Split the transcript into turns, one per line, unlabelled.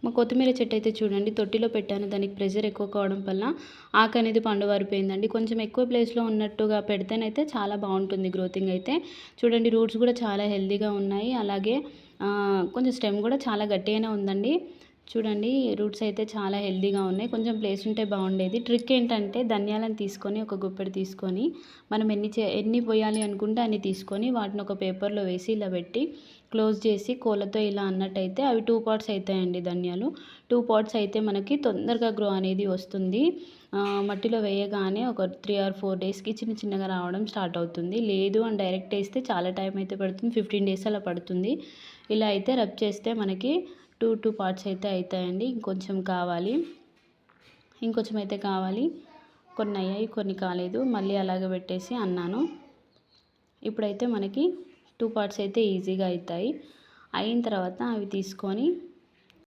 మా కొత్తిమీర చెట్టు అయితే చూడండి తొట్టిలో పెట్టాను. దానికి ప్రెషర్ ఎక్కువ కావడం వల్ల ఆకు అనేది పండు వారిపోయిందండి. కొంచెం ఎక్కువ ప్లేస్లో ఉన్నట్టుగా పెడితేనైతే చాలా బాగుంటుంది గ్రోతింగ్ అయితే. చూడండి రూట్స్ కూడా చాలా హెల్తీగా ఉన్నాయి. అలాగే కొంచెం స్టెమ్ కూడా చాలా గట్టిగానే ఉందండి. చూడండి రూట్స్ అయితే చాలా హెల్తీగా ఉన్నాయి. కొంచెం ప్లేస్ ఉంటే బాగుండేది. ట్రిక్ ఏంటంటే ధనియాలను తీసుకొని ఒక గుప్పెడు తీసుకొని మనం ఎన్ని పోయాలి అనుకుంటే అన్ని తీసుకొని వాటిని ఒక పేపర్లో వేసి ఇలా పెట్టి క్లోజ్ చేసి కోళ్ళతో ఇలా అన్నట్టయితే అవి 2 పార్ట్స్ అవుతాయండి ధనియాలు. 2 పార్ట్స్ అయితే మనకి తొందరగా గ్రో అనేది వస్తుంది. మట్టిలో వేయగానే ఒక 3 or 4 డేస్కి చిన్న చిన్నగా రావడం స్టార్ట్ అవుతుంది. లేదు అని డైరెక్ట్ వేస్తే చాలా టైం అయితే పడుతుంది. 15 డేస్ అలా పడుతుంది. ఇలా అయితే రబ్ చేస్తే మనకి 2 పార్ట్స్ అయితే అవుతాయండి. ఇంకొంచెం కావాలి, ఇంకొంచెం అయితే కావాలి. కొన్ని అయ్యాయి, కొన్ని కాలేదు. మళ్ళీ అలాగే పెట్టేసి అన్నాను. ఇప్పుడైతే మనకి 2 పార్ట్స్ అయితే ఈజీగా అవుతాయి. అయిన తర్వాత అవి తీసుకొని